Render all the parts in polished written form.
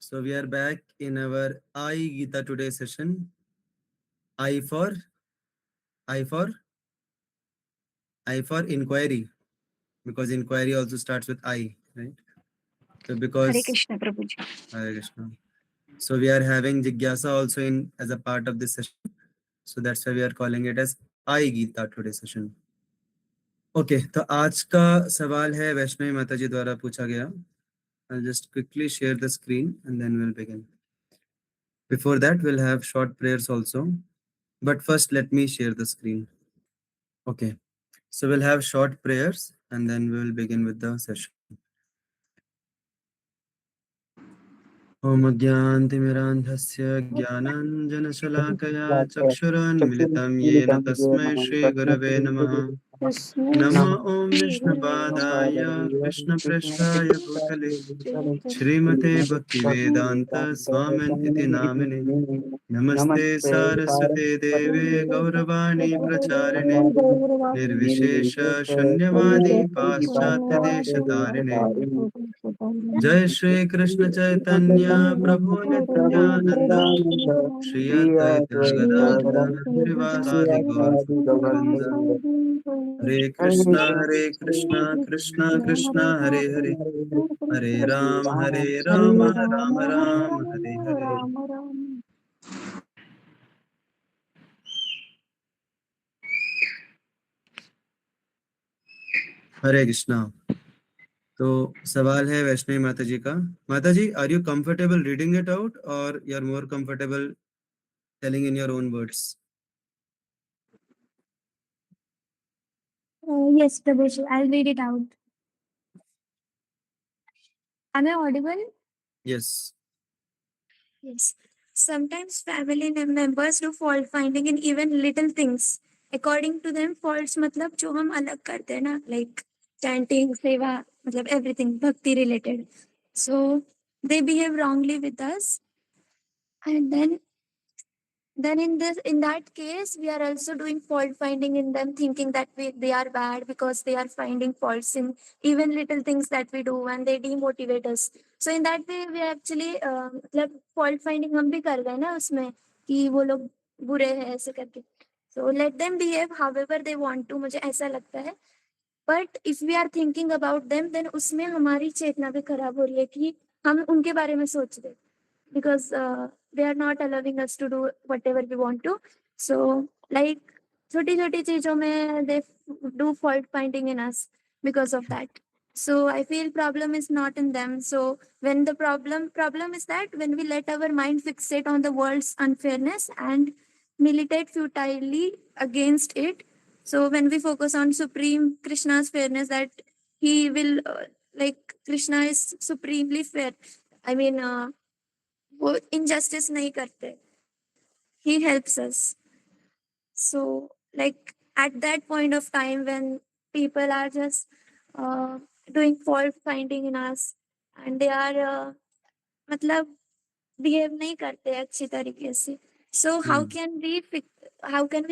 So we are back in our I Gita today session. I for I for I for inquiry, because inquiry also starts with I, right? So Hare because Krishna Prabhuji. Hare Krishna. So we are having Jigyasa also in as a part of this session. So that's why we are calling it as I Gita today session. Okay, तो आज का सवाल है वैष्णवी माता जी द्वारा पूछा गया. I'll just quickly share the screen and then we'll begin. Before that, we'll have short prayers also. But first, let me share the screen. Okay. So we'll have short prayers and then we will begin with the session. Om Gyantimirandhasya Gyananjanashalaakaya Chakshurunmilitam Yena Tasmai Shri Gurave Namaha. Namo Om Vishnupadaya Krishna Preshtaya Bhutale Shrimate Bhaktivedanta Swamin Iti Namine Namaste Saraswate Deve Gauravani Pracharine Nirvishesha Shunyavadi Paschatya Deshatarine जय श्री कृष्ण चैतन्य प्रभु नित्यानंद श्री अद्वैत गदाधर श्रीवासादि गौर भक्तवृंद हरे कृष्णा कृष्णा कृष्णा हरे हरे हरे राम राम राम हरे हरे. हरे कृष्णा. तो सवाल है वैष्णवी माता जी का. माता जी, are you comfortable reading it out और you are more comfortable telling in your own words? Yes, Prabhuji, I'll read it out. Am I audible? Yes. Yes. Sometimes family members do fault finding in even little things. According to them, faults मतलब जो हम अलग करते हैं ना, like chanting, सेवा, मतलब everything bhakti related. So they behave wrongly with us, and then in that case we are also doing fault finding in them, thinking that they are bad because they are finding faults in even little things that we do, and they demotivate us. So in that way we actually मतलब fault finding हम भी कर गए ना उसमें कि वो लोग बुरे हैं ऐसे करके. So let them behave however they want to, मुझे ऐसा लगता है. But if we are thinking about them then उसमें हमारी चेतना भी खराब हो रही है कि हम उनके बारे में सोच रहे, because they are not allowing us to do whatever we want to. So like छोटी छोटी चीजों में they do fault finding in us because of that. So I feel problem is not in them. So when the problem is that when we let our mind fixate on the world's unfairness and militate futilely against it. So when we focus on supreme Krishna's fairness, that he will like Krishna is supremely fair. I mean वो injustice नहीं करते. He helps us. So like at that point of time when people are just uh, doing fault finding in us, and they are मतलब behave नहीं करते अच्छी तरीके से. So how can we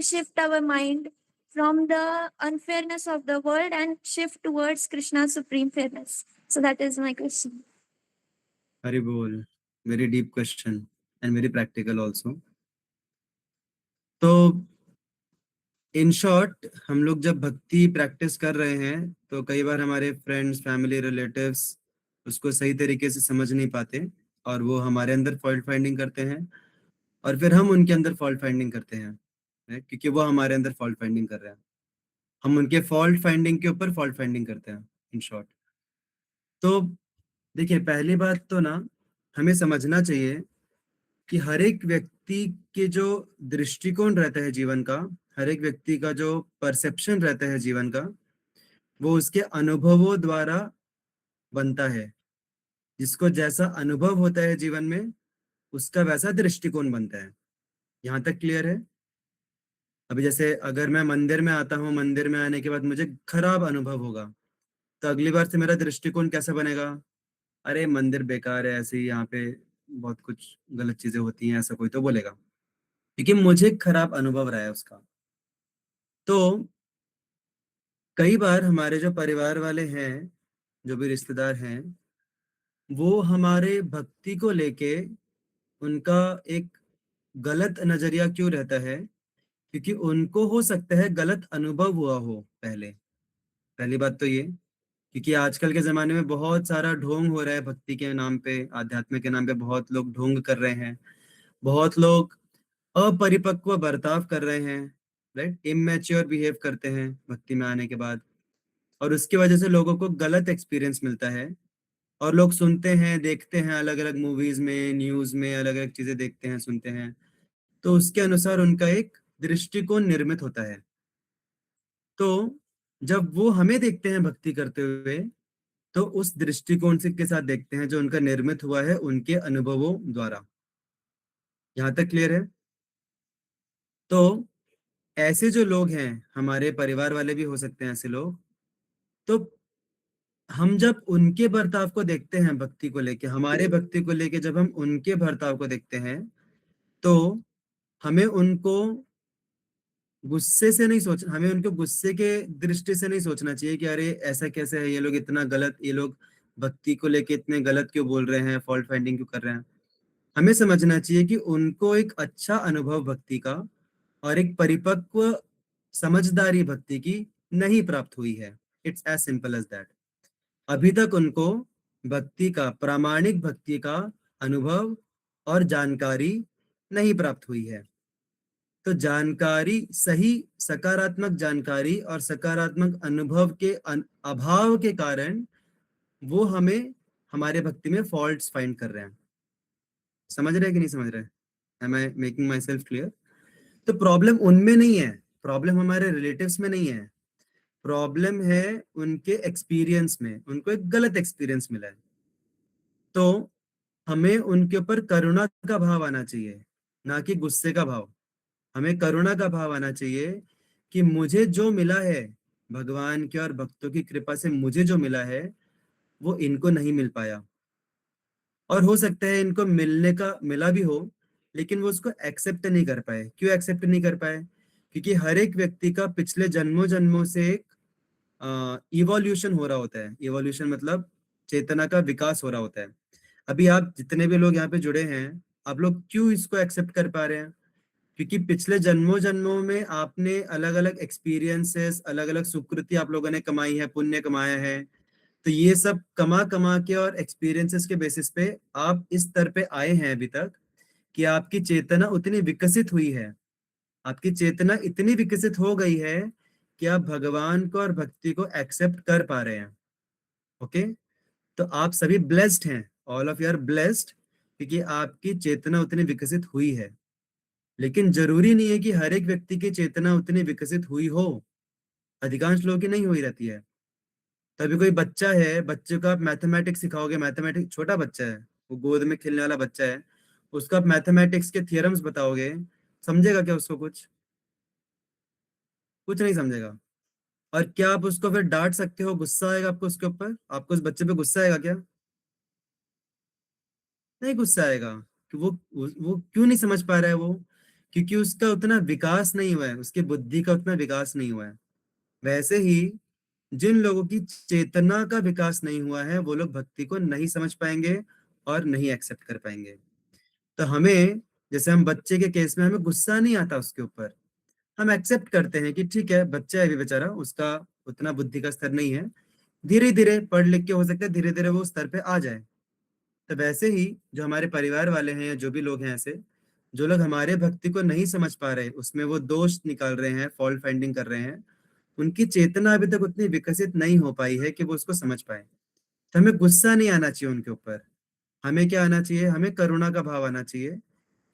shift our mind from the unfairness of the world and shift towards Krishna's supreme fairness? So that is my question. Hari बोल. Very deep question and very practical also. तो in short, हम लोग जब भक्ति practice कर रहे हैं तो कई बार हमारे फ्रेंड्स, फैमिली, रिलेटिव्स उसको सही तरीके से समझ नहीं पाते और वो हमारे अंदर फॉल्ट फाइंडिंग करते हैं और फिर हम उनके अंदर फॉल्ट फाइंडिंग करते हैं, right? क्योंकि वो हमारे अंदर फॉल्ट फाइंडिंग कर रहे हैं, हम उनके फॉल्ट फाइंडिंग के ऊपर फॉल्ट फाइंडिंग करते हैं इन शॉर्ट. तो देखिए, पहली बात तो ना हमें समझना चाहिए कि हर एक व्यक्ति के जो दृष्टिकोण रहता है जीवन का, हर एक व्यक्ति का जो परसेप्शन रहता है जीवन का, वो उसके अनुभवों द्वारा बनता है. जिसको जैसा अनुभव होता है जीवन में, उसका वैसा दृष्टिकोण बनता है. यहाँ तक क्लियर है? अभी जैसे अगर मैं मंदिर में आता हूँ, मंदिर में आने के बाद मुझे खराब अनुभव होगा, तो अगली बार से मेरा दृष्टिकोण कैसा बनेगा? अरे मंदिर बेकार है, ऐसे ही यहाँ पे बहुत कुछ गलत चीजें होती हैं, ऐसा कोई तो बोलेगा, क्योंकि मुझे खराब अनुभव रहा है उसका. तो कई बार हमारे जो परिवार वाले हैं, जो भी रिश्तेदार हैं, वो हमारे भक्ति को लेके उनका एक गलत नजरिया क्यों रहता है? क्योंकि उनको हो सकता है गलत अनुभव हुआ हो पहले। पहली बात तो ये, क्योंकि आजकल के जमाने में बहुत सारा ढोंग हो रहा है भक्ति के नाम पे, आध्यात्म के नाम पे बहुत लोग ढोंग कर रहे हैं। बहुत लोग अपरिपक्व बर्ताव कर रहे हैं, राइट, इमेच्योर बिहेव करते हैं भक्ति में आने के बाद। और उसकी वजह से लोगों को गलत एक्सपीरियंस मिलता है। और लोग सुनते हैं, देखते हैं, अलग अलग मूवीज में, न्यूज में अलग अलग चीजें देखते हैं, सुनते हैं, तो उसके अनुसार उनका एक दृष्टिकोण निर्मित होता है। तो जब वो हमें देखते हैं भक्ति करते हुए, तो उस दृष्टिकोण से के साथ देखते हैं जो उनका निर्मित हुआ है उनके अनुभवों द्वारा। यहाँ तक क्लियर है? तो ऐसे जो लोग हैं, हमारे परिवार वाले भी हो सकते हैं ऐसे लोग, तो हम जब उनके बर्ताव को देखते हैं भक्ति को लेके, हमारे भक्ति को लेके जब हम उनके बर्ताव को देखते हैं, तो हमें उनको गुस्से से नहीं सोच हमें उनको गुस्से के दृष्टि से नहीं सोचना चाहिए कि अरे ऐसा कैसे है, ये लोग इतना गलत, ये लोग भक्ति को लेके इतने गलत क्यों बोल रहे हैं, फॉल्ट फाइंडिंग क्यों कर रहे हैं। हमें समझना चाहिए कि उनको एक अच्छा अनुभव भक्ति का और एक परिपक्व समझदारी भक्ति की नहीं प्राप्त हुई है। It's as simple as that. अभी तक उनको भक्ति का, प्रामाणिक भक्ति का अनुभव और जानकारी नहीं प्राप्त हुई है। तो जानकारी, सही सकारात्मक जानकारी और सकारात्मक अनुभव के अभाव के कारण वो हमें हमारे भक्ति में फॉल्ट्स फाइंड कर रहे हैं। समझ रहे हैं कि नहीं समझ रहे? Am I making myself clear? तो प्रॉब्लम उनमें नहीं है, प्रॉब्लम हमारे रिलेटिव्स में नहीं है, प्रॉब्लम है उनके एक्सपीरियंस में, उनको एक गलत एक्सपीरियंस मिला है। तो हमें उनके ऊपर करुणा का भाव आना चाहिए, ना कि गुस्से का भाव। हमें करुणा का भाव आना चाहिए कि मुझे जो मिला है, भगवान के और भक्तों की कृपा से मुझे जो मिला है, वो इनको नहीं मिल पाया। और हो सकता है इनको मिलने का मिला भी हो, लेकिन वो उसको एक्सेप्ट नहीं कर पाए। क्यों एक्सेप्ट नहीं कर पाए? क्योंकि हर एक व्यक्ति का पिछले जन्मों जन्मों से एक इवोल्यूशन हो रहा होता है। इवोल्यूशन मतलब चेतना का विकास हो रहा होता है। अभी आप जितने भी लोग यहाँ पे जुड़े हैं, आप लोग क्यों इसको एक्सेप्ट कर पा रहे हैं? क्योंकि पिछले जन्मों जन्मों में आपने अलग अलग एक्सपीरियंसेस, अलग अलग सुकृति आप लोगों ने कमाई है, पुण्य कमाया है। तो ये सब कमा कमा के और एक्सपीरियंसेस के बेसिस पे आप इस स्तर पे आए हैं अभी तक, कि आपकी चेतना उतनी विकसित हुई है, आपकी चेतना इतनी विकसित हो गई है कि आप भगवान को और भक्ति को एक्सेप्ट कर पा रहे हैं। ओके? तो आप सभी ब्लेस्ड हैं, all of you are blessed, क्योंकि आपकी चेतना उतनी विकसित हुई है। लेकिन जरूरी नहीं है कि हर एक व्यक्ति की चेतना उतनी विकसित हुई हो। अधिकांश लोगों की नहीं हुई रहती है। तभी कोई बच्चा है, बच्चे को आप मैथमेटिक्स सिखाओगे, मैथमेटिक्स, छोटा बच्चा है, वो गोद में खेलने वाला बच्चा है, उसको आप मैथमेटिक्स के थियरम्स बताओगे, समझेगा क्या उसको? कुछ कुछ नहीं समझेगा। और क्या आप उसको फिर डांट सकते हो? गुस्सा आएगा आपको उसके ऊपर? आपको उस बच्चे पे गुस्सा आएगा क्या? नहीं गुस्सा आएगा। कि वो क्यों नहीं समझ पा रहा है वो? क्योंकि उसका उतना विकास नहीं हुआ है, उसकी बुद्धि का उतना विकास नहीं हुआ है। वैसे ही जिन लोगों की चेतना का विकास नहीं हुआ है, वो लोग भक्ति को नहीं समझ पाएंगे और नहीं एक्सेप्ट कर पाएंगे। तो हमें, जैसे हम बच्चे के केस में, हमें गुस्सा नहीं आता उसके ऊपर, हम एक्सेप्ट करते हैं कि ठीक है, बच्चा है अभी बेचारा, उसका उतना बुद्धि का स्तर नहीं है, धीरे धीरे पढ़ लिख के हो सकता है धीरे धीरे वो स्तर पे आ जाए। तो वैसे ही जो हमारे परिवार वाले हैं या जो भी लोग हैं ऐसे, जो लोग हमारे भक्ति को नहीं समझ पा रहे, उसमें वो दोष निकाल रहे हैं, फॉल्ट फाइंडिंग कर रहे हैं, उनकी चेतना अभी तक उतनी विकसित नहीं हो पाई है कि वो उसको समझ पाए। तो हमें गुस्सा नहीं आना चाहिए उनके ऊपर। हमें क्या आना चाहिए? हमें करुणा का भाव आना चाहिए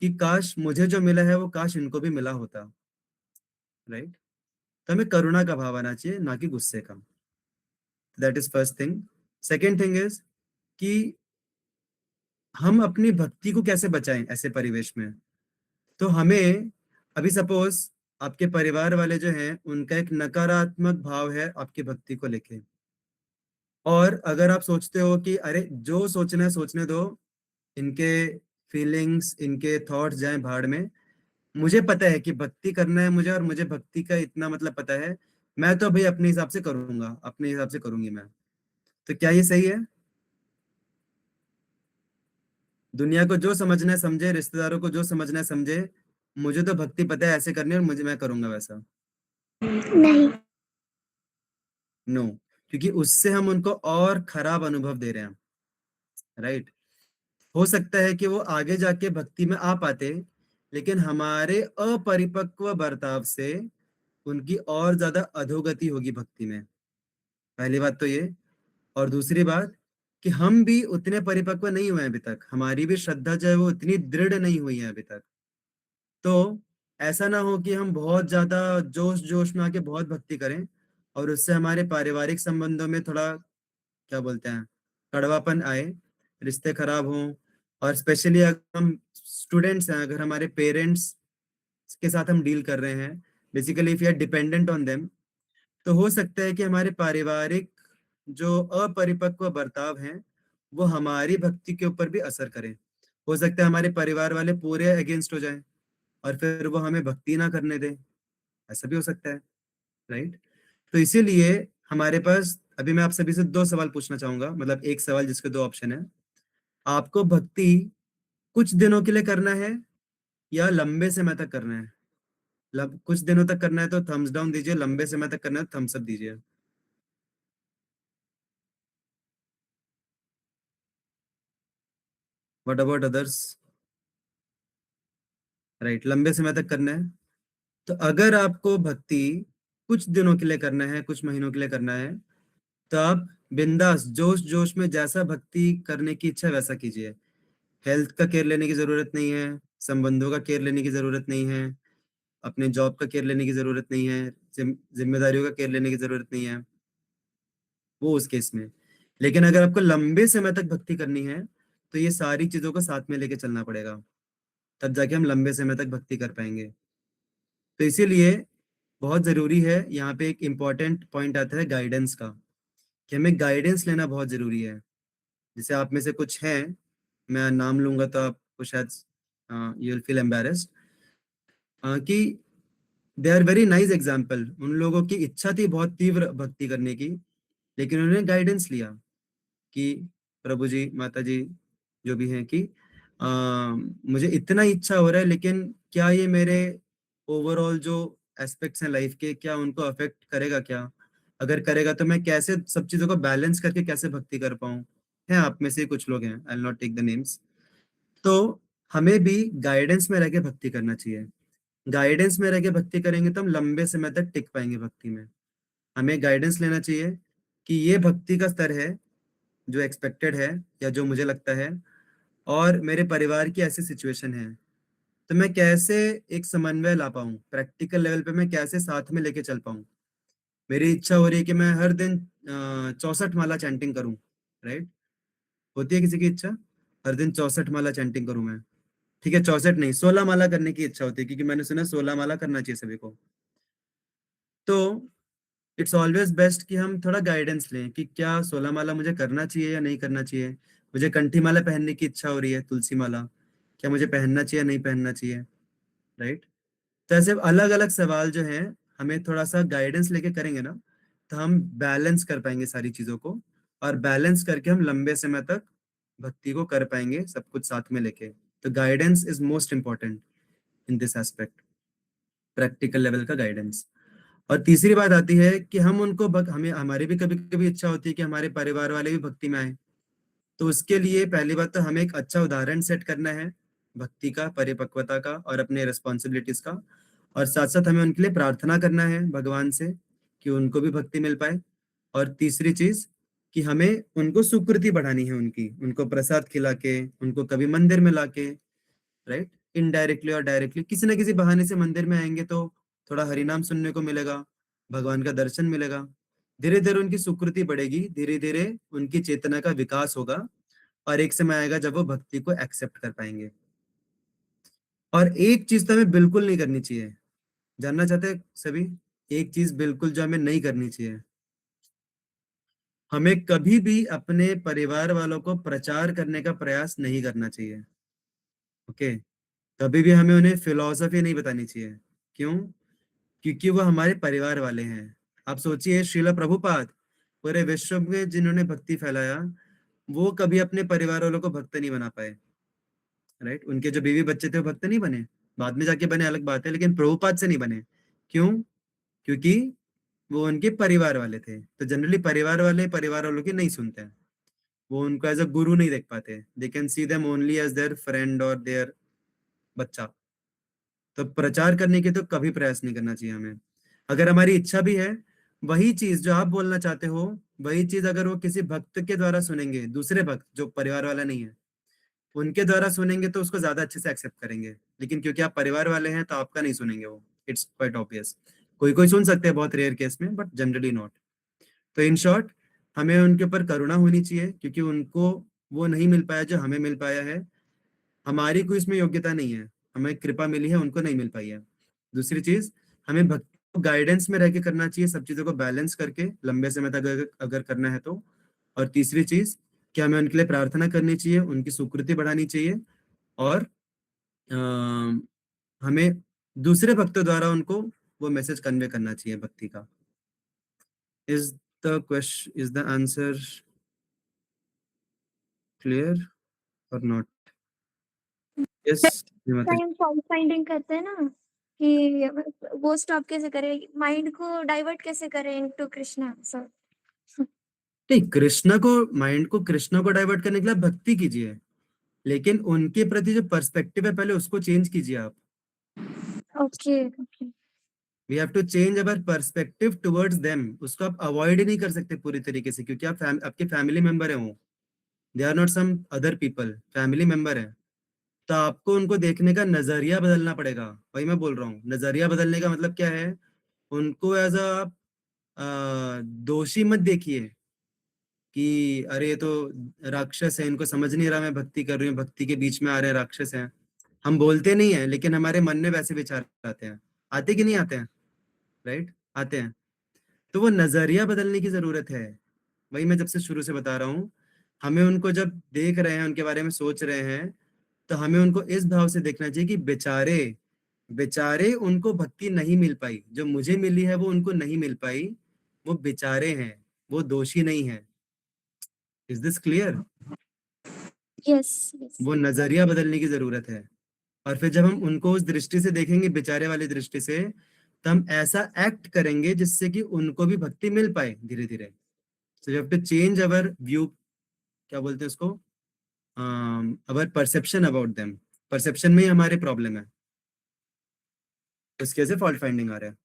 कि काश मुझे जो मिला है वो काश इनको भी मिला होता। राइट? तो हमें करुणा का भाव आना चाहिए, ना कि गुस्से का। That is first thing. Second thing is कि हम अपनी भक्ति को कैसे बचाएं ऐसे परिवेश में। तो हमें, अभी सपोज आपके परिवार वाले जो हैं, उनका एक नकारात्मक भाव है आपकी भक्ति को लेके, और अगर आप सोचते हो कि अरे जो सोचना है सोचने दो, इनके फीलिंग्स, इनके थॉट्स जाएं भाड़ में, मुझे पता है कि भक्ति करना है मुझे, और मुझे भक्ति का इतना मतलब पता है, मैं तो भाई अपने हिसाब से करूंगा, अपने हिसाब से करूंगी मैं। तो क्या ये सही है? दुनिया को जो समझना है समझे, रिश्तेदारों को जो समझना है समझे, मुझे तो भक्ति पता है ऐसे करनी है और मुझे मैं करूंगा वैसा। नहीं। नो, क्योंकि उससे हम उनको और खराब अनुभव दे रहे हैं, राइट। हो सकता है कि वो आगे जाके भक्ति में आ पाते, लेकिन हमारे अपरिपक्व बर्ताव से उनकी और ज्यादा अधोगति होगी भक्ति में। पहली बात तो ये। और दूसरी बात कि हम भी उतने परिपक्व नहीं हुए हैं अभी तक, हमारी भी श्रद्धा जो है वो इतनी दृढ़ नहीं हुई है अभी तक। तो ऐसा ना हो कि हम बहुत ज्यादा जोश जोश में आके बहुत भक्ति करें और उससे हमारे पारिवारिक संबंधों में थोड़ा, क्या बोलते हैं, कड़वापन आए, रिश्ते खराब हों। और स्पेशली अगर हम स्टूडेंट्स हैं, अगर हमारे पेरेंट्स के साथ हम डील कर रहे हैं, basically if you are dependent on them, तो हो सकता है कि हमारे पारिवारिक जो अपरिपक्व बर्ताव हैं वो हमारी भक्ति के ऊपर भी असर करें। हो सकता है हमारे परिवार वाले पूरे अगेंस्ट हो जाएं और फिर वो हमें भक्ति ना करने दें, ऐसा भी हो सकता है, राइट। तो इसीलिए हमारे पास अभी मैं आप सभी से दो सवाल पूछना चाहूंगा, मतलब एक सवाल जिसके दो ऑप्शन है। आपको भक्ति कुछ दिनों के लिए करना है या लंबे समय तक करना है? कुछ दिनों तक करना है तो थम्स डाउन दीजिए, लंबे समय तक करना है तो थम्स अप दीजिए। What about others? राइट, लंबे समय तक करना है। तो अगर आपको भक्ति कुछ दिनों के लिए करना है, कुछ महीनों के लिए करना है, तो आप बिंदास जोश जोश में जैसा भक्ति करने की इच्छा वैसा कीजिए। हेल्थ का केयर लेने की जरूरत नहीं है, संबंधों का केयर लेने की जरूरत नहीं है, अपने जॉब का केयर लेने की जरूरत नहीं है, जिम्मेदारियों का केयर लेने की जरूरत नहीं है, वो उस केस में। लेकिन अगर आपको लंबे समय तक भक्ति करनी है तो ये सारी चीजों को साथ में लेके चलना पड़ेगा, तब जाके हम लंबे समय तक भक्ति कर पाएंगे। तो इसीलिए बहुत जरूरी है, यहाँ पे एक इम्पॉर्टेंट पॉइंट आता है गाइडेंस का, कि हमें गाइडेंस लेना बहुत जरूरी है। जैसे आप में से कुछ हैं, मैं नाम लूंगा तो आपको शायद यू विल फील एम्बेरस्ड, कि they are very nice example. उन लोगों की इच्छा थी बहुत तीव्र भक्ति करने की, लेकिन उन्होंने गाइडेंस लिया कि प्रभु जी, माता जी, जो भी हैं, कि मुझे इतना इच्छा हो रहा है, लेकिन क्या ये मेरे ओवरऑल जो एस्पेक्ट्स हैं लाइफ के, क्या उनको अफेक्ट करेगा क्या? अगर करेगा तो मैं कैसे सब चीजों को बैलेंस करके कैसे भक्ति कर पाऊँ? हैं आप में से कुछ लोग हैं, I will not take the names. तो हमें भी गाइडेंस में रह के भक्ति करना चाहिए। गाइडेंस में रह के भक्ति करेंगे तो हम लंबे समय तक टिक पाएंगे भक्ति में। हमें गाइडेंस लेना चाहिए कि ये भक्ति का स्तर है जो एक्सपेक्टेड है या जो मुझे लगता है, और मेरे परिवार की ऐसी सिचुएशन है, तो मैं कैसे एक समन्वय ला पाऊँ, प्रैक्टिकल लेवल पे मैं कैसे साथ में लेके चल पाऊँ। मेरी इच्छा हो रही है कि मैं हर दिन 64 माला चैंटिंग करूँ, राइट। होती है किसी की इच्छा हर दिन 64 माला चैंटिंग करूँ मैं? ठीक है, 64 नहीं, 16 माला करने की इच्छा होती है, क्योंकि मैंने सुना 16 माला करना चाहिए सभी को। तो इट्स ऑलवेज बेस्ट कि हम थोड़ा गाइडेंस लें कि क्या 16 माला मुझे करना चाहिए या नहीं करना चाहिए। मुझे कंठी माला पहनने की इच्छा हो रही है, तुलसी माला, क्या मुझे पहनना चाहिए या नहीं पहनना चाहिए, राइट। तो ऐसे अलग अलग सवाल जो हैं, हमें थोड़ा सा गाइडेंस लेके करेंगे ना, तो हम बैलेंस कर पाएंगे सारी चीजों को, और बैलेंस करके हम लंबे समय तक भक्ति को कर पाएंगे, सब कुछ साथ में लेके। तो guidance is most important in this aspect, practical level का गाइडेंस। और तीसरी बात आती है कि हम उनको हमें हमारी भी कभी कभी इच्छा होती है कि हमारे परिवार वाले भी भक्ति में आए। तो उसके लिए पहली बात तो हमें एक अच्छा उदाहरण सेट करना है भक्ति का, परिपक्वता का और अपने रिस्पॉन्सिबिलिटीज का। और साथ साथ हमें उनके लिए प्रार्थना करना है भगवान से कि उनको भी भक्ति मिल पाए। और तीसरी चीज कि हमें उनको सुकृति बढ़ानी है, उनकी, उनको प्रसाद खिला के, उनको कभी मंदिर में लाके, राइट, इनडायरेक्टली और डायरेक्टली किसी ना किसी बहाने से मंदिर में आएंगे तो थोड़ा हरिनाम सुनने को मिलेगा, भगवान का दर्शन मिलेगा। धीरे धीरे उनकी सुकृति बढ़ेगी, धीरे धीरे उनकी चेतना का विकास होगा, और एक समय आएगा जब वो भक्ति को एक्सेप्ट कर पाएंगे। और एक चीज तो हमें बिल्कुल नहीं करनी चाहिए, जानना चाहते हैं सभी? एक चीज बिल्कुल जो हमें नहीं करनी चाहिए, हमें कभी भी अपने परिवार वालों को प्रचार करने का प्रयास नहीं करना चाहिए। ओके, कभी भी हमें उन्हें फिलॉसफी नहीं बतानी चाहिए। क्यों? क्योंकि वो हमारे परिवार वाले हैं। आप सोचिए, श्रीला प्रभुपाद पूरे विश्व में जिन्होंने भक्ति फैलाया, वो कभी अपने परिवार वालों को भक्त नहीं बना पाए। राइट। उनके जो बीवी बच्चे थे वो भक्त नहीं बने, बाद में जाके बने अलग बात है, लेकिन प्रभुपाद से नहीं बने। क्यों? क्योंकि वो उनके परिवार वाले थे। तो जनरली परिवार वाले परिवार वालों की नहीं सुनते हैं, वो उनको एज अ गुरु नहीं देख पाते। They can see them only as their friend और देयर बच्चा। तो प्रचार करने के तो कभी प्रयास नहीं करना चाहिए हमें। अगर हमारी इच्छा भी है, वही चीज जो आप बोलना चाहते हो, वही चीज अगर वो किसी भक्त के द्वारा सुनेंगे, दूसरे भक्त जो परिवार वाला नहीं है उनके द्वारा सुनेंगे, तो उसको ज्यादा अच्छे से एक्सेप्ट करेंगे। लेकिन क्योंकि आप परिवार वाले हैं तो आपका नहीं सुनेंगे वो। It's quite obvious. कोई कोई सुन सकते हैं बहुत रेयर केस में, बट जनरली नॉट। तो इन शॉर्ट, हमें उनके ऊपर करुणा होनी चाहिए, क्योंकि उनको वो नहीं मिल पाया जो हमें मिल पाया है। हमारी कोई इसमें योग्यता नहीं है, हमें कृपा मिली है, उनको नहीं मिल पाई है। दूसरी चीज, हमें भक्ति को गाइडेंस में रह के करना चाहिए, सब चीजों को बैलेंस करके लंबे समय तक अगर करना है तो। और तीसरी चीज कि हमें उनके लिए प्रार्थना करनी चाहिए, उनकी सुकृति बढ़ानी चाहिए, और हमें दूसरे भक्तों द्वारा उनको वो मैसेज कन्वे करना चाहिए भक्ति का। Is is the answer clear और नॉट? यस माता। टाइम फॉल्ट फाइंडिंग करते हैं ना कि वो स्टॉप कैसे करें, माइंड को डाइवर्ट कैसे करें इनटू कृष्णा सब। नहीं, कृष्णा को, माइंड को कृष्णा को डाइवर्ट करने के लिए आप भक्ति कीजिए, लेकिन उनके प्रति जो पर्सपेक्टिव है पहले उसको चेंज कीजिए आप। Okay okay. We have to change our perspective towards them. उसको आप अवॉइड ही नहीं कर सकते पूरी तरीके से, क्योंकि आप आपके फैमिली मेंबर है वो। They are not some other people, family member है। तो आपको उनको देखने का नजरिया बदलना पड़ेगा। वही मैं बोल रहा हूँ, नजरिया बदलने का मतलब क्या है? उनको एज अ दोषी मत देखिए कि अरे ये तो राक्षस है, इनको समझ नहीं रहा मैं भक्ति कर रही हूँ, भक्ति के बीच में आ रहे राक्षस हैं। हम बोलते नहीं है, लेकिन हमारे मन में वैसे विचार आते हैं। आते कि नहीं आते हैं? राइट, आते हैं। तो वो नजरिया बदलने की जरूरत है। वही मैं जब से शुरू से बता रहा हूँ, हमें उनको जब देख रहे हैं, उनके बारे में सोच रहे हैं, तो हमें उनको इस भाव से देखना चाहिए कि बेचारे, बेचारे उनको भक्ति नहीं मिल पाई, जो मुझे मिली है वो उनको नहीं मिल पाई। वो बेचारे हैं, वो दोषी नहीं है। Is this clear? Yes yes. वो नजरिया बदलने की जरूरत है। और फिर जब हम उनको उस दृष्टि से देखेंगे, बेचारे वाली दृष्टि से, तो हम ऐसा एक्ट करेंगे जिससे कि उनको भी भक्ति मिल पाए धीरे धीरे। So you have to change our view, क्या बोलते हैं उसको, our perception about them. Perception में ही हमारे प्रॉब्लम है, इसके से फॉल्ट फाइंडिंग आ रहा है।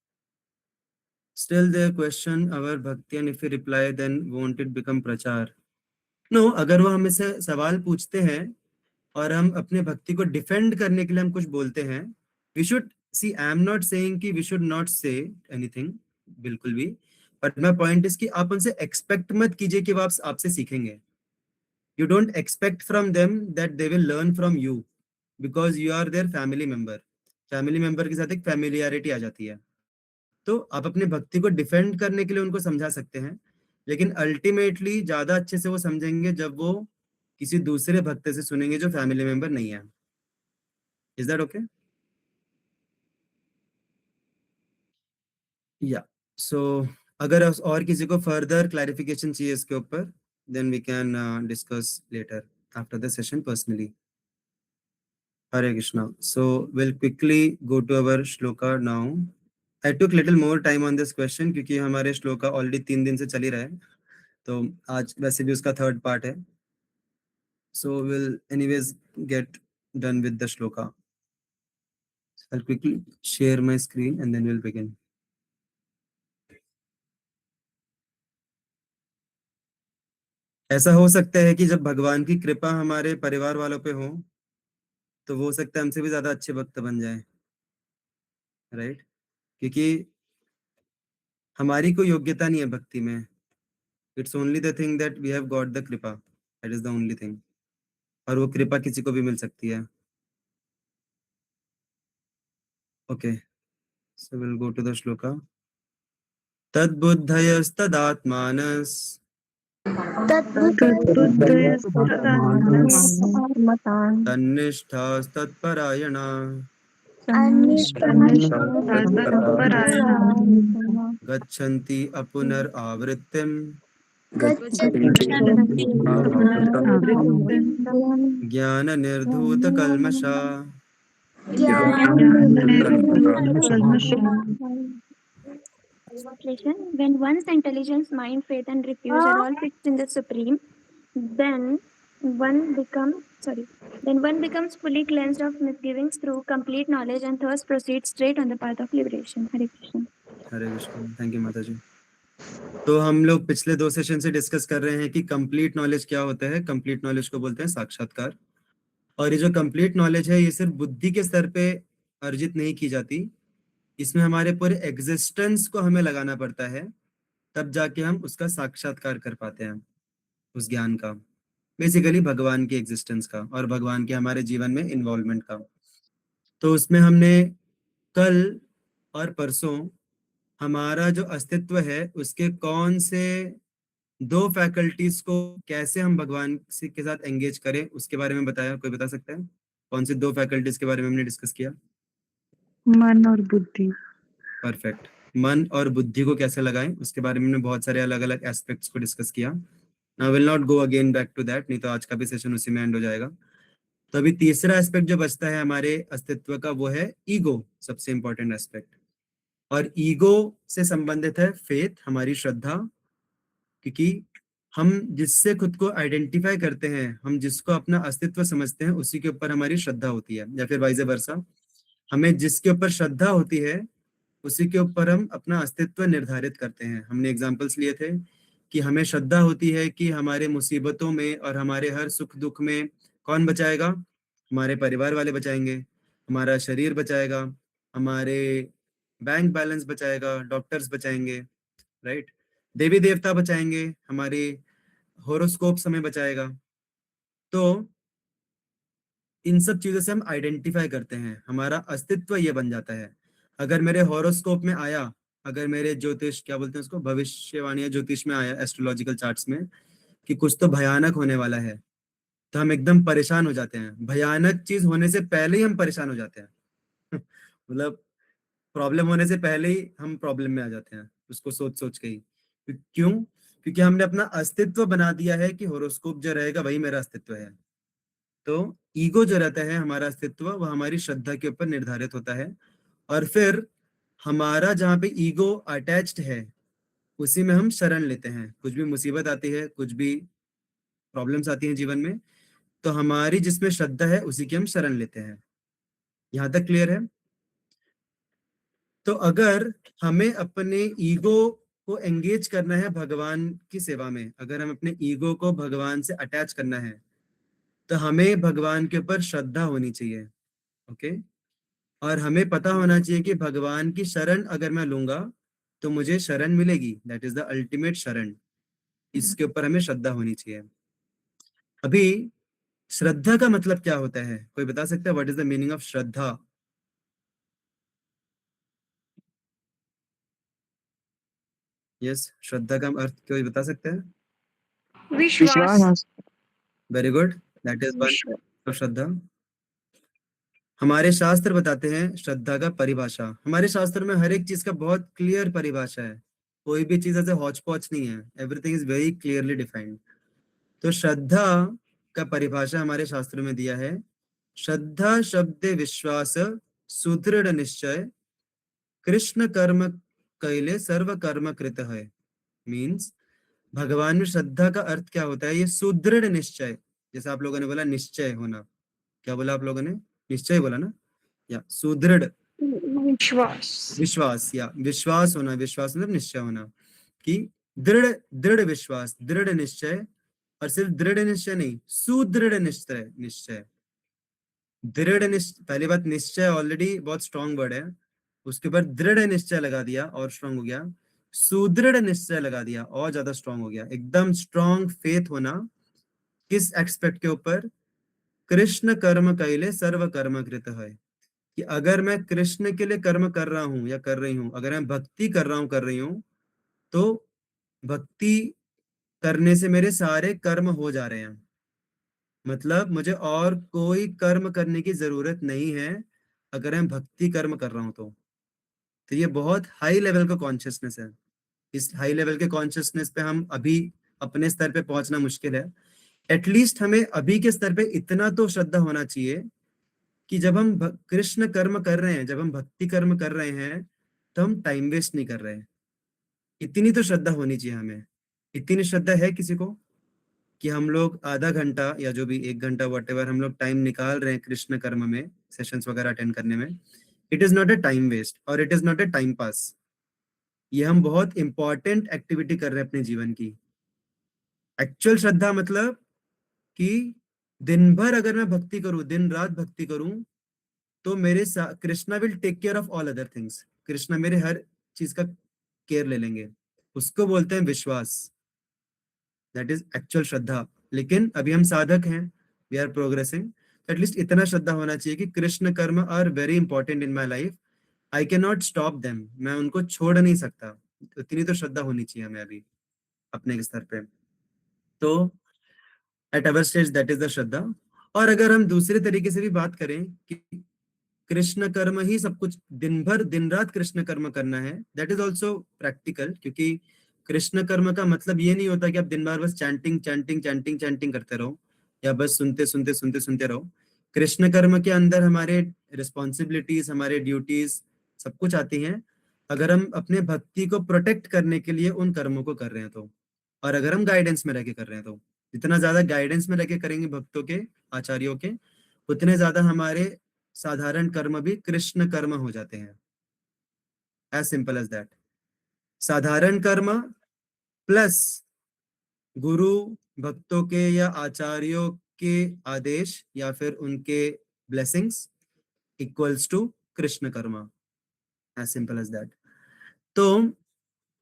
Still they question our bhakti and if you reply then won't it become prachar? No, अगर वो हमें से सवाल पूछते हैं और हम अपने भक्ति को डिफेंड करने के लिए हम कुछ बोलते हैं, we should see, I am not saying कि we should not say anything, बिल्कुल भी। बट माय पॉइंट इज कि आप उनसे एक्सपेक्ट मत कीजिए कि वो आप आपसे सीखेंगे। You don't expect from them that they will learn from you, because you are their family member. Family member के साथ एक फैमिलियरिटी आ जाती है। तो आप अपनी भक्ति को डिफेंड करने के लिए उनको समझा सकते हैं, लेकिन अल्टीमेटली ज्यादा अच्छे से वो समझेंगे जब वो किसी दूसरे भक्त से सुनेंगे जो फैमिली मेंबर नहीं है। Is that okay? या, सो अगर और किसी को फर्दर क्लैरिफिकेशन चाहिए इसके ऊपर, then we can discuss later after the session personally. Hare Krishna. So will quickly go to our shloka now. I took little more time on this question, क्योंकि हमारे श्लोका ऑलरेडी 3 दिन से चल ही रहा है, तो आज वैसे भी उसका थर्ड पार्ट है। So will anyways get done with the shloka. I'll quickly share my screen and then we'll begin. ऐसा हो सकता है कि जब भगवान की कृपा हमारे परिवार वालों पे हो, तो वो हो सकता है हमसे भी ज्यादा अच्छे भक्त बन जाए। राइट, क्योंकि हमारी कोई योग्यता नहीं है भक्ति में। It's only the thing that we have got the kripa, that is the only thing. और वो कृपा किसी को भी मिल सकती है। Okay, so will go to the shloka. तद्बुद्धयस्तदात्मानस् तद्बुद्धयस्तदात्मानः तन्निष्ठास्तत्परायणा तन्निष्ठास्तत्परायणाः गच्छन्ति अपुनरावृत्तिम् ज्ञान निर्धूत कल्मषा Translation: When one's intelligence, mind, faith, and refuse are all fixed in the Supreme, then one becomes fully cleansed of misgivings through complete knowledge and thus proceeds straight on the path of liberation. Hare Krishna. Hare Krishna. Thank you माता जी। तो हम लोग पिछले 2 session से discuss कर रहे हैं कि कंप्लीट नॉलेज क्या होता है। कंप्लीट नॉलेज को बोलते हैं साक्षात्कार। और ये जो कंप्लीट नॉलेज है ये सिर्फ बुद्धि के स्तर पे अर्जित नहीं की जाती, इसमें हमारे पूरे एग्जिस्टेंस को हमें लगाना पड़ता है, तब जाके हम उसका साक्षात्कार कर पाते हैं, उस ज्ञान का, बेसिकली भगवान की एग्जिस्टेंस का और भगवान के हमारे जीवन में इन्वॉल्वमेंट का। तो उसमें हमने कल और परसों हमारा जो अस्तित्व है उसके कौन से 2 फैकल्टीज को कैसे हम भगवान के साथ एंगेज करें उसके बारे में बताया। कोई बता सकता है कौन से 2 फैकल्टीज के बारे में हमने डिस्कस किया? मन और बुद्धि। परफेक्ट। मन और बुद्धि को कैसे लगाएं उसके बारे में हमने बहुत सारे अलग अलग एस्पेक्ट्स को डिस्कस किया। I will not go again back to that, नहीं तो आज का भी सेशन उसी में एंड हो जाएगा। तो अभी तीसरा एस्पेक्ट जो बचता है हमारे अस्तित्व का वो है ईगो, सबसे इंपॉर्टेंट एस्पेक्ट। और ईगो से संबंधित है फेथ, हमारी श्रद्धा, क्योंकि हम जिससे खुद को आइडेंटिफाई करते हैं, हम जिसको अपना अस्तित्व समझते हैं, उसी के ऊपर हमारी श्रद्धा होती है, या फिर वाइस वर्सा। हमें जिसके ऊपर श्रद्धा होती है उसी के ऊपर हम अपना अस्तित्व निर्धारित करते हैं। हमने एग्जाम्पल्स लिए थे कि हमें श्रद्धा होती है कि हमारे मुसीबतों में और हमारे हर सुख दुख में कौन बचाएगा? हमारे परिवार वाले बचाएंगे, हमारा शरीर बचाएगा, हमारे बैंक बैलेंस बचाएगा, डॉक्टर्स बचाएंगे, राइट, देवी देवता बचाएंगे, हमारे होरोस्कोप हमें बचाएगा। तो इन सब चीजों से हम आइडेंटिफाई करते हैं, हमारा अस्तित्व ये बन जाता है। अगर मेरे हॉरोस्कोप में आया, अगर मेरे ज्योतिष क्या बोलते हैं उसको, भविष्यवाणी या ज्योतिष में आया, एस्ट्रोलॉजिकल चार्ट्स में, कि कुछ तो भयानक होने वाला है, तो हम एकदम परेशान हो जाते हैं। भयानक चीज होने से पहले ही हम परेशान हो जाते हैं मतलब प्रॉब्लम होने से पहले ही हम प्रॉब्लम में आ जाते हैं, उसको सोच सोच के ही। क्यों? क्योंकि हमने अपना अस्तित्व बना दिया है कि होरोस्कोप जो रहेगा वही मेरा अस्तित्व है। तो ईगो जो रहता है, हमारा अस्तित्व, वह हमारी श्रद्धा के ऊपर निर्धारित होता है। और फिर हमारा जहाँ पे ईगो अटैच्ड है उसी में हम शरण लेते हैं। कुछ भी मुसीबत आती है, कुछ भी प्रॉब्लम्स आती हैं जीवन में, तो हमारी जिसमें श्रद्धा है उसी की हम शरण लेते हैं। यहाँ तक क्लियर है? तो अगर हमें अपने ईगो को एंगेज करना है भगवान की सेवा में, अगर हम अपने ईगो को भगवान से अटैच करना है, तो हमें भगवान के ऊपर श्रद्धा होनी चाहिए। ओके? और हमें पता होना चाहिए कि भगवान की शरण अगर मैं लूंगा तो मुझे शरण मिलेगी, दैट इज द अल्टीमेट शरण। इसके ऊपर हमें श्रद्धा होनी चाहिए। अभी श्रद्धा का मतलब क्या होता है? कोई बता सकता है what is the meaning of shraddha? Yes, श्रद्धा का अर्थ कोई बता सकते हैं? विश्वास। Very good, that is one of shraddha. हमारे शास्त्र बताते हैं श्रद्धा का परिभाषा। हमारे शास्त्र में हर एक चीज का बहुत क्लियर परिभाषा है, कोई भी चीज ऐसे हौच पौच नहीं है, everything is very clearly defined. तो श्रद्धा का परिभाषा हमारे शास्त्र में दिया है, श्रद्धा शब्द विश्वास सुदृढ़ निश्चय कृष्ण कर्म कैले सर्व कर्म कृत है। मीन्स भगवान में श्रद्धा का अर्थ क्या होता है? ये सुदृढ़ निश्चय, जैसे आप लोगों ने बोला निश्चय होना, क्या बोला आप लोगों ने? निश्चय बोला ना? या सुदृढ़ विश्वास। विश्वास, या विश्वास होना, विश्वास मतलब निश्चय होना, कि दृढ़ दृढ़ विश्वास, दृढ़ निश्चय। और सिर्फ दृढ़ निश्चय नहीं, सुदृढ़ निश्चय। निश्चय, दृढ़ निश्चय, पहली बात निश्चय ऑलरेडी बहुत स्ट्रॉन्ग वर्ड है, उसके ऊपर दृढ़ निश्चय लगा दिया और स्ट्रॉन्ग हो गया, सुदृढ़ निश्चय लगा दिया और ज्यादा स्ट्रॉन्ग हो गया। एकदम स्ट्रॉन्ग फेथ होना किस एक्सपेक्ट के ऊपर? कृष्ण कर्म कैले सर्व कर्म कृत है, कि अगर मैं कृष्ण के लिए कर्म कर रहा हूं या कर रही हूं, अगर मैं भक्ति कर रहा हूं कर रही हूं, तो भक्ति करने से मेरे सारे कर्म हो जा रहे हैं। मतलब मुझे और कोई कर्म करने की जरूरत नहीं है अगर मैं भक्ति कर्म कर रहा हूं तो ये बहुत हाई लेवल का कॉन्शियसनेस है। इस हाई लेवल के कॉन्शियसनेस पे हम अभी अपने स्तर पे पहुंचना मुश्किल है, एटलीस्ट हमें अभी के स्तर पे इतना तो श्रद्धा होना चाहिए कि जब हम कृष्ण कर्म कर रहे हैं, जब हम भक्ति कर्म कर रहे हैं, तो हम टाइम वेस्ट नहीं कर रहे हैं। इतनी तो श्रद्धा होनी चाहिए हमें। इतनी श्रद्धा है किसी को कि हम लोग आधा घंटा या जो भी 1 घंटा वटेवर हम लोग टाइम निकाल रहे हैं कृष्ण कर्म में, सेशंस वगैरह अटेंड करने में, it is not a time waste और it is not a time pass. ये हम बहुत इंपॉर्टेंट एक्टिविटी कर रहे हैं अपने जीवन की। एक्चुअल श्रद्धा मतलब कि दिन भर अगर मैं भक्ति करूं, दिन रात भक्ति करूं, तो Krishna will take care of all other things. Krishna मेरे हर चीज का केयर ले लेंगे। उसको बोलते हैं विश्वास। दैट इज एक्चुअल श्रद्धा। लेकिन अभी हम साधक हैं, वी आर प्रोग्रेसिंग। एटलीस्ट इतना श्रद्धा होना चाहिए कि Krishna karma are very important in my life, I can not stop them, मैं उनको छोड़ नहीं सकता। इतनी तो श्रद्धा होनी चाहिए हमें अभी अपने स्तर पे। तो at our stage that is the shraddha. और अगर हम दूसरे तरीके से भी बात करें कि कृष्ण कर्म ही सब कुछ, दिन भर दिन रात कृष्ण कर्म करना है, दैट इज ऑल्सो प्रैक्टिकल। क्योंकि कृष्ण कर्म का मतलब ये नहीं होता कि आप दिन भर बस चैंटिंग चैंटिंग चैंटिंग चैंटिंग करते रहो या बस सुनते सुनते सुनते सुनते रहो। कृष्ण कर्म के अंदर हमारे रिस्पॉन्सिबिलिटीज, हमारे ड्यूटीज सब कुछ आती हैं, अगर हम अपने भक्ति को प्रोटेक्ट करने के लिए उन कर्मों को कर रहे हैं तो। और अगर हम गाइडेंस में रह के कर रहे हैं तो, जितना ज्यादा गाइडेंस में रह के करेंगे भक्तों के, आचार्यों के, उतने ज्यादा हमारे साधारण कर्म भी कृष्ण कर्म हो जाते हैं। As simple as that. साधारण कर्म प्लस गुरु, भक्तों के या आचार्यों के आदेश या फिर उनके blessings equals to Krishna karma. As simple as that. तो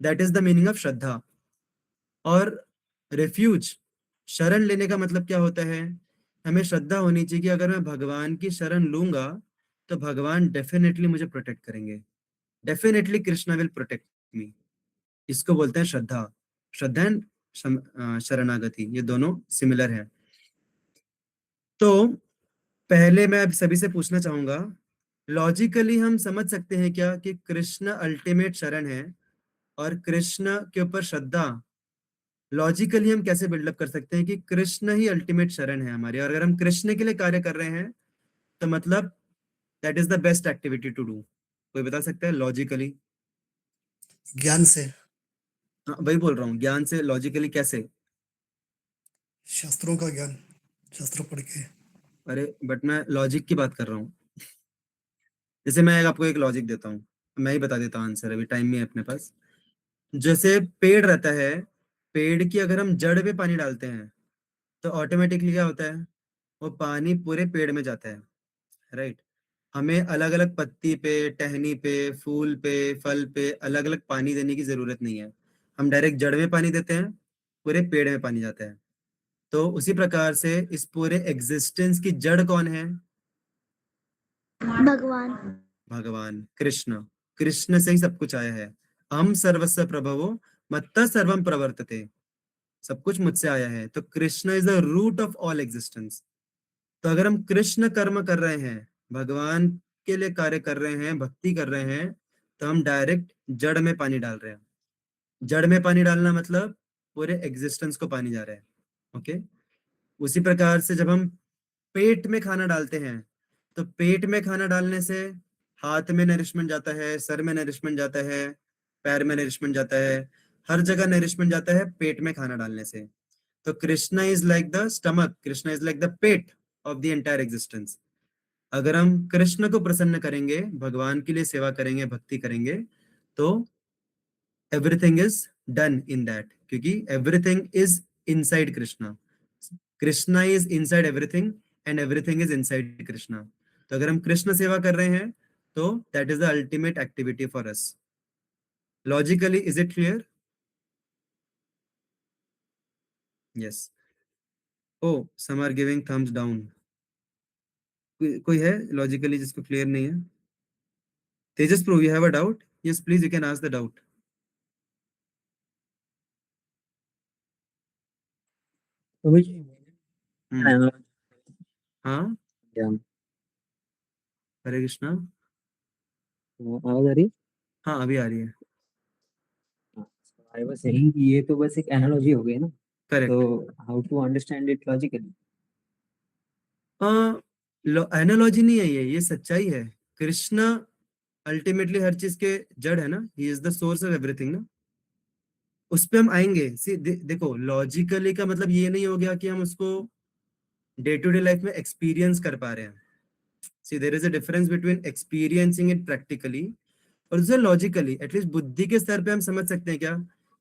that is the meaning of shraddha. और रेफ्यूज, शरण लेने का मतलब क्या होता है? हमें श्रद्धा होनी चाहिए कि अगर मैं भगवान की शरण लूंगा तो भगवान डेफिनेटली मुझे प्रोटेक्ट करेंगे। Definitely Krishna will protect me. इसको बोलते हैं श्रद्धा। श्रद्धा एंड शरणागति, ये दोनों सिमिलर है। तो पहले मैं अब सभी से पूछना चाहूंगा, लॉजिकली हम समझ सकते हैं क्या कि कृष्ण अल्टीमेट शरण है? और कृष्ण के ऊपर श्रद्धा लॉजिकली हम कैसे बिल्डअप कर सकते हैं कि कृष्ण ही अल्टीमेट शरण है हमारी, और अगर हम कृष्ण के लिए कार्य कर रहे हैं तो मतलब that is the best activity to do. कोई बता सकता है लॉजिकली? ज्ञान से, हाँ, वही बोल रहा हूँ, ज्ञान से लॉजिकली कैसे? शास्त्रों का ज्ञान, शास्त्र पढ़ के। अरे बट मैं लॉजिक की बात कर रहा हूँ। जैसे मैं आपको एक लॉजिक देता हूँ, मैं ही बता देता हूँ आंसर, अभी टाइम नहीं है अपने पास। जैसे पेड़ रहता है, पेड़ की अगर हम जड़ पे पानी डालते हैं तो ऑटोमेटिकली क्या होता है? वो पानी पूरे पेड़ में जाता है, राइट? हमें अलग अलग पत्ती पे, टहनी पे, फूल पे, फल पे अलग अलग पानी देने की जरूरत नहीं है। हम डायरेक्ट जड़ में पानी देते हैं, पूरे पेड़ में पानी जाता है। तो उसी प्रकार से इस पूरे एग्जिस्टेंस की जड़ कौन है? भगवान। भगवान कृष्ण। कृष्ण से ही सब कुछ आया है। हम सर्वस्व प्रभवो मत्तः सर्वम प्रवर्तते। सब कुछ मुझसे आया है। तो Krishna is the root of all existence. तो अगर हम कृष्ण कर्म कर रहे हैं, भगवान के लिए कार्य कर रहे हैं, भक्ति कर रहे हैं, तो हम डायरेक्ट जड़ में पानी डाल रहे हैं। जड़ में पानी डालना मतलब पूरे एग्जिस्टेंस को पानी जा रहा है। ओके। उसी प्रकार से जब हम पेट में खाना डालते हैं, तो पेट में खाना डालने से हाथ में नरिशमेंट जाता है, सर में नरिशमेंट जाता है, पैर में नरिशमेंट जाता है, हर जगह नरिशमेंट जाता है पेट में खाना डालने से। तो Krishna is like the stomach, Krishna is like the pet of the entire existence. अगर हम कृष्ण को प्रसन्न करेंगे, भगवान के लिए सेवा करेंगे, भक्ति करेंगे, तो everything is done in that, क्योंकि everything is inside Krishna. Krishna is inside everything and everything is inside Krishna. तो अगर हम कृष्ण सेवा कर रहे हैं तो that is the ultimate activity for us. Logically is it clear? Yes. Oh, some are giving thumbs down. कोई है लॉजिकली जिसको क्लियर नहीं है? तेजस प्रो, you have a doubt? Yes please, you can ask the doubt. तो भाई हम्म। हाँ, ज्ञान, हरे कृष्णा। आवाज आ रही है? हाँ, अभी आ रही है। आई वाज सेइंग कि ये तो बस एक एनालॉजी हो गई ना, correct. So how to understand it logically? Analogy नहीं है, ये सच्चाई है। कृष्ण अल्टीमेटली हर चीज के जड़ है ना, he is the source of everything ना। उस पे हम आएंगे। देखो, लॉजिकली का मतलब ये नहीं हो गया कि हम उसको डे टू डे लाइफ में एक्सपीरियंस कर पा रहे हैं। See there is a difference between experiencing it practically और उसे लॉजिकली। एटलीस्ट बुद्धि के स्तर पे हम समझ सकते हैं क्या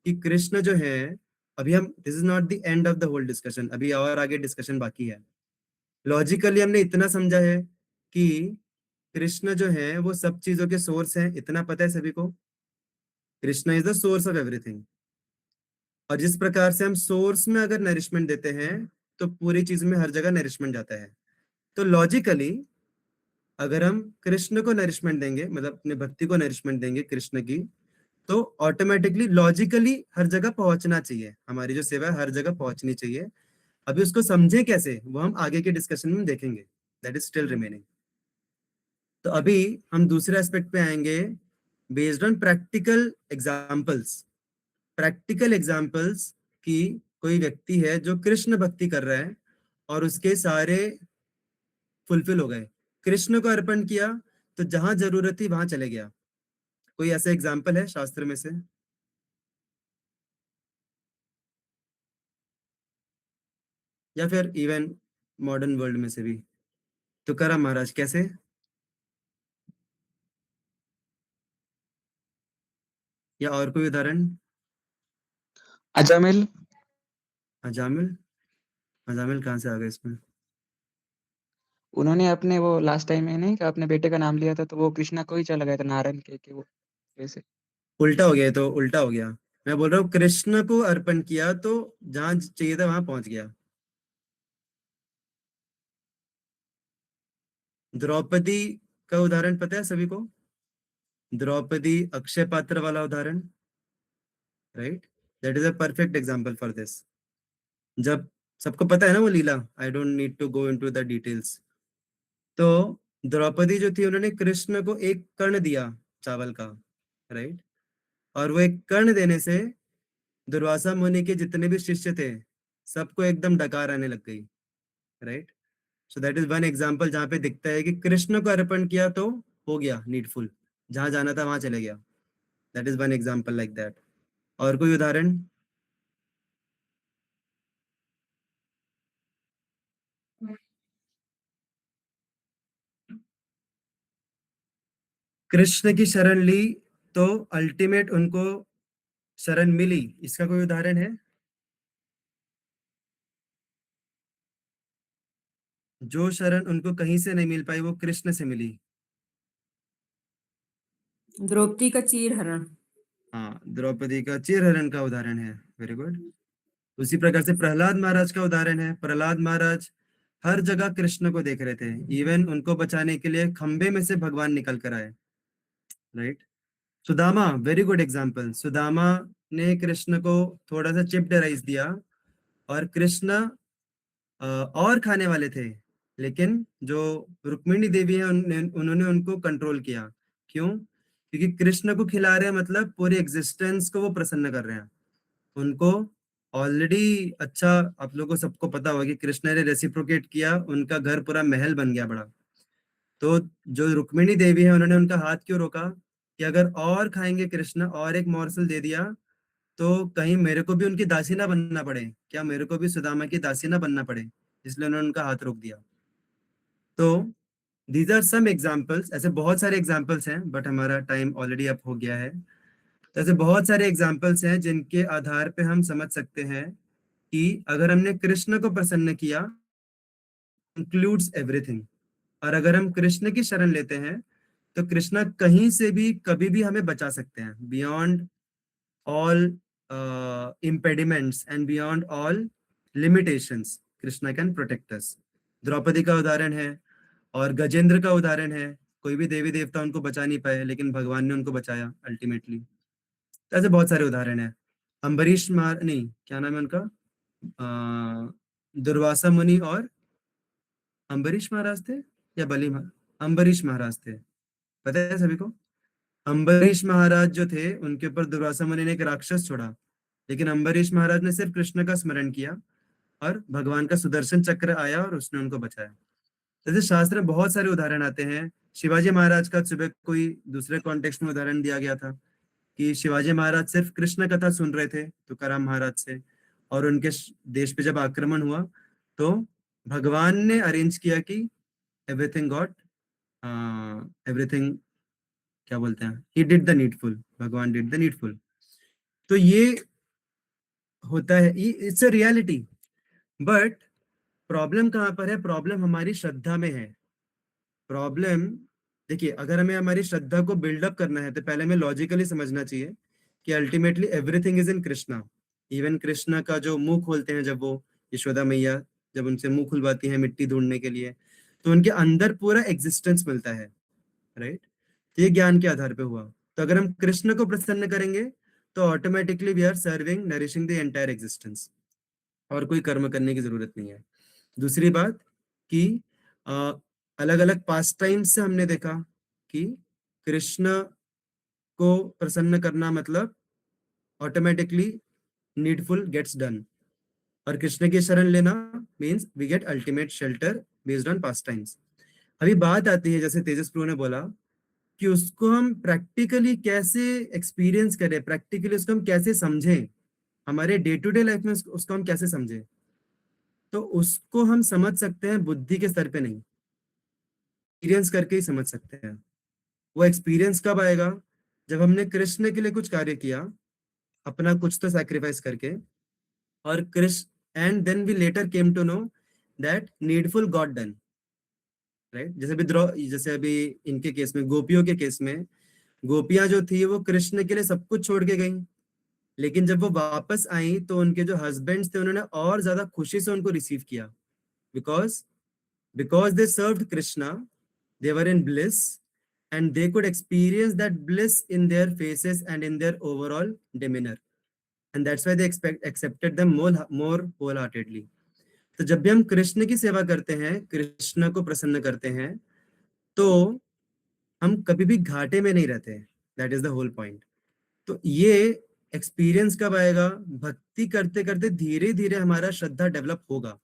कि कृष्ण जो है, अभी हम, this is not the end of the whole discussion, अभी और आगे डिस्कशन बाकी है। लॉजिकली हमने इतना समझा है कि कृष्ण जो है वो सब चीजों के सोर्स हैं, इतना पता है सभी को। Krishna is the source of everything. और जिस प्रकार से हम सोर्स में अगर नरिशमेंट देते हैं तो पूरी चीज में हर जगह नरिशमेंट जाता है। तो लॉजिकली अगर हम कृष्ण को नरिशमेंट देंगे, मतलब अपने भक्ति को नरिशमेंट देंगे कृष्ण की, तो ऑटोमेटिकली लॉजिकली हर जगह पहुंचना चाहिए, हमारी जो सेवा है हर जगह पहुंचनी चाहिए। अभी उसको समझे कैसे वो हम आगे के डिस्कशन में देखेंगे, दैट इज स्टिल रिमेनिंग। तो अभी हम दूसरे एस्पेक्ट पे आएंगे, based on practical examples. Practical examples की कोई व्यक्ति है जो कृष्ण भक्ति कर रहा है और उसके सारे फुलफिल हो गए, कृष्ण को अर्पण किया तो जहां जरूरत थी वहां चले गया। कोई ऐसा एग्जाम्पल है शास्त्र में से? या फिर इवन मॉडर्न वर्ल्ड में से भी? तुकाराम महाराज कैसे? या और कोई उदाहरण? अजामिल। अजामिल? अजामिल कहाँ से आ गए इसमें? उन्होंने अपने वो लास्ट टाइम में नहीं, अपने बेटे का नाम लिया था तो वो कृष्णा को ही चला गया था, नारायण के कि वो वैसे। उल्टा हो गया, ये तो उल्टा हो गया। मैं बोल रहा हूँ कृष्ण को अर्पण किया तो जहां चाहिए था वहां पहुंच गया। द्रौपदी का उदाहरण पता है सभी को? द्रौपदी अक्षय पात्र वाला उदाहरण, right? That is a perfect example for this. जब सबको पता है ना वो लीला, I don't need to go into the details. तो द्रौपदी जो थी उन्होंने कृष्ण को एक कर्ण दिया चावल का, राइट? और वो एक कर्ण देने से दुर्वासा मुनि के जितने भी शिष्य थे सबको एकदम डकार आने लग गई, right? So that is one example जहाँ पे दिखता है कि कृष्ण को अर्पण किया तो हो गया नीडफुल, जहां जाना था वहां चले गया। That is one example like that. और कोई उदाहरण? कृष्ण की शरण ली तो अल्टीमेट उनको शरण मिली, इसका कोई उदाहरण है? जो शरण उनको कहीं से नहीं मिल पाई वो कृष्ण से मिली। द्रौपदी का चीर हरण। हाँ, द्रौपदी का चीरहरण का उदाहरण है। Very good. उसी प्रकार से प्रहलाद महाराज का उदाहरण है। प्रहलाद महाराज हर जगह कृष्ण को देख रहे थे, इवन उनको बचाने के लिए खंबे में से भगवान निकल कर आए, right? Sudama, very good example. Sudama ने कृष्ण को थोड़ा सा चिप्ड राइस दिया और कृष्ण और खाने वाले थे, लेकिन जो रुक्मिणी देवी है उन्होंने उनको कंट्रोल किया। क्यों? क्योंकि कृष्ण को खिला रहे हैं मतलब पूरे एग्जिस्टेंस को वो प्रसन्न कर रहे हैं उनको। ऑलरेडी अच्छा, आप लोगों को सबको पता होगा कि कृष्ण ने रेसिप्रोकेट किया, उनका घर पूरा महल बन गया बड़ा। तो जो रुक्मिणी देवी है उन्होंने उनका हाथ क्यों रोका कि अगर और खाएंगे कृष्ण और एक मॉर्सल दे दिया तो कहीं मेरे को भी उनकी दासी ना बनना पड़े, क्या मेरे को भी सुदामा की दासी ना बनना पड़े, इसलिए उन्होंने उनका हाथ रोक दिया। तो दीज आर सम एग्जाम्पल्स, ऐसे बहुत सारे एग्जाम्पल्स हैं बट हमारा टाइम ऑलरेडी अप हो गया है। तो ऐसे बहुत सारे एग्जाम्पल्स हैं जिनके आधार पे हम समझ सकते हैं कि अगर हमने कृष्ण को प्रसन्न किया, इंक्लूड्स एवरीथिंग। और अगर हम कृष्ण की शरण लेते हैं तो कृष्ण कहीं से भी कभी भी हमें बचा सकते हैं, beyond all impediments and beyond all limitations Krishna can protect us. Draupadi का उदाहरण है और गजेंद्र का उदाहरण है। कोई भी देवी देवता उनको बचा नहीं पाए लेकिन भगवान ने उनको बचाया अल्टीमेटली। तो ऐसे बहुत सारे उदाहरण है। अम्बरीश मार नहीं, क्या नाम है उनका, दुर्वासा मुनि और अम्बरीश महाराज थे या अम्बरीश महाराज थे, पता है सभी को? अम्बरीश महाराज जो थे उनके ऊपर दुर्वासा मुनि ने एक राक्षस छोड़ा, लेकिन अम्बरीश महाराज ने सिर्फ कृष्ण का स्मरण किया और भगवान का सुदर्शन चक्र आया और उसने उनको बचाया। जैसे शास्त्र में बहुत सारे उदाहरण आते हैं। शिवाजी महाराज का सुबह कोई दूसरे कॉन्टेक्स्ट में उदाहरण दिया गया था कि शिवाजी महाराज सिर्फ कृष्ण कथा सुन रहे थे तुकाराम महाराज से, और उनके देश पे जब आक्रमण हुआ तो भगवान ने अरेंज किया कि एवरीथिंग क्या बोलते हैं, ही डिड द नीडफुल, भगवान डिड द नीडफुल। तो ये होता है, it's a reality. But problem कहाँ पर है? प्रॉब्लम हमारी श्रद्धा में है। प्रॉब्लम देखिए, अगर हमें हमारी श्रद्धा को बिल्डअप करना है तो पहले हमें लॉजिकली समझना चाहिए कि ultimately everything is in Krishna. Even Krishna का जो मुंह खोलते हैं, जब वो यशोदा मैया जब उनसे मुंह खुलवाती है मिट्टी ढूंढने के लिए, तो उनके अंदर पूरा एग्जिस्टेंस मिलता है, राइट? तो ये ज्ञान के आधार पे हुआ। तो अगर हम कृष्ण को प्रसन्न करेंगे तो automatically we are serving, nourishing the entire existence, और कोई कर्म करने की जरूरत नहीं है। दूसरी बात कि अलग अलग पास टाइम से हमने देखा कि कृष्ण को प्रसन्न करना मतलब ऑटोमेटिकली नीडफुल गेट्स डन, और कृष्ण की शरण लेना means we get ultimate shelter based on pastimes. अभी बात आती है, जैसे तेजस प्रभु ने बोला, कि उसको हम प्रैक्टिकली कैसे एक्सपीरियंस करें, प्रैक्टिकली उसको हम कैसे समझें, हमारे डे टू डे लाइफ में उसको हम कैसे समझें। तो उसको हम समझ सकते हैं बुद्धि के स्तर पे नहीं, एक्सपीरियंस करके ही समझ सकते हैं। वो एक्सपीरियंस कब आएगा? जब हमने कृष्ण के लिए कुछ कार्य किया, अपना कुछ तो सैक्रिफाइस करके, और Krishna and then we later came to know that needful got done, right? जैसे अभी इनके केस में, गोपियों के केस में, गोपियां जो थी वो कृष्ण के लिए सब कुछ छोड़ के गई, लेकिन जब वो वापस आई तो उनके जो हस्बैंड्स थे उन्होंने और ज्यादा खुशी से उनको रिसीव किया, because they served Krishna, they were in bliss and they could experience that bliss in their faces and in their overall demeanor, and that's why they accepted them more wholeheartedly. तो जब भी हम कृष्ण की सेवा करते हैं, कृष्ण को प्रसन्न करते हैं, तो हम कभी भी घाटे में नहीं रहते। That is the whole point. तो ये एक्सपीरियंस कब आएगा? भक्ति करते करते धीरे धीरे हमारा श्रद्धा डेवलप होगा।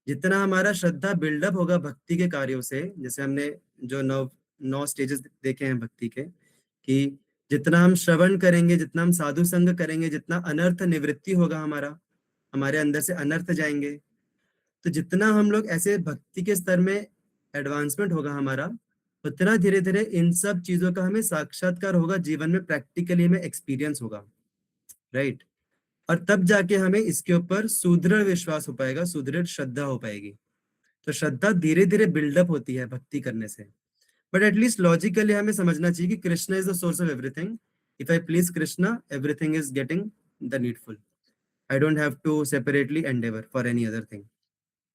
जितना हमारा श्रद्धा बिल्डअप होगा भक्ति के कार्यों से, जैसे हमने जो नौ स्टेजेस देखे हैं भक्ति के, कि जितना हम श्रवण करेंगे, जितना हम साधु संग करेंगे, जितना अनर्थ निवृत्ति होगा हमारा, हमारे अंदर से अनर्थ जाएंगे, तो जितना हम लोग ऐसे भक्ति के स्तर में एडवांसमेंट होगा हमारा, उतना धीरे धीरे इन सब चीजों का हमें साक्षात्कार होगा जीवन में, प्रैक्टिकली हमें एक्सपीरियंस होगा, राइट? और तब जाके हमें इसके ऊपर सुदृढ़ विश्वास हो पाएगा, सुदृढ़ श्रद्धा हो पाएगी। तो श्रद्धा धीरे धीरे बिल्डअप होती है भक्ति करने से। बट एटलीस्ट लॉजिकली हमें समझना चाहिए कि Krishna is the source of everything. If I please Krishna, everything is getting the needful. I don't have to separately endeavour for any other thing.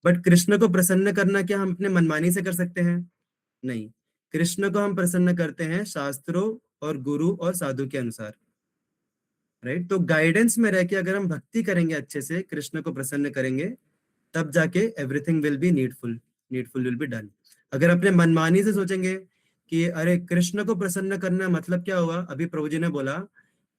But Krishna को प्रसन्न करना क्या हम अपने मनमानी से कर सकते हैं? नहीं, कृष्ण को हम प्रसन्न करते हैं शास्त्रों और गुरु और साधु के अनुसार, राइट? तो गाइडेंस में रह के अगर हम भक्ति करेंगे, अच्छे से कृष्ण को प्रसन्न करेंगे, तब जाके everything will be needful will be done. अगर अपने मनमानी से सोचेंगे कि अरे कृष्ण को प्रसन्न करना मतलब क्या हुआ, अभी प्रभु जी ने बोला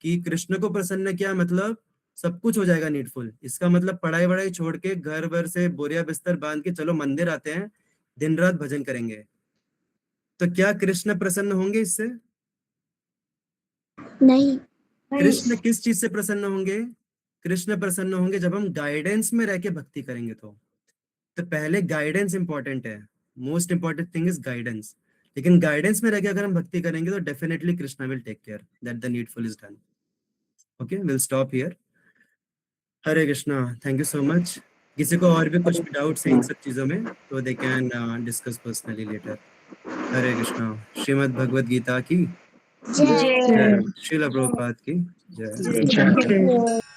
कि कृष्ण को प्रसन्न किया मतलब सब कुछ हो जाएगा नीडफुल, इसका मतलब पढ़ाई वढ़ाई छोड़ के घर भर से बोरिया बिस्तर बांध के चलो मंदिर आते हैं, दिन रात भजन करेंगे, तो क्या कृष्ण प्रसन्न होंगे इससे? नहीं। कृष्ण किस चीज से प्रसन्न होंगे? कृष्ण प्रसन्न होंगे जब हम गाइडेंस में रह के भक्ति करेंगे। तो पहले गाइडेंस इंपॉर्टेंट है, most important thing is guidance. लेकिन गाइडेंस में रह के अगर हम भक्ति करेंगे तो definitely Krishna will take care that the needful is done. Okay, will stop here. Hare Krishna, thank you so much. किसी को और भी कुछ डाउट्स हैं इन सब चीजों में तो they can discuss personally later. Hare Krishna. Shrimad Bhagavad Gita की जय। जय। श्रील प्रभुपाद की जय। जय।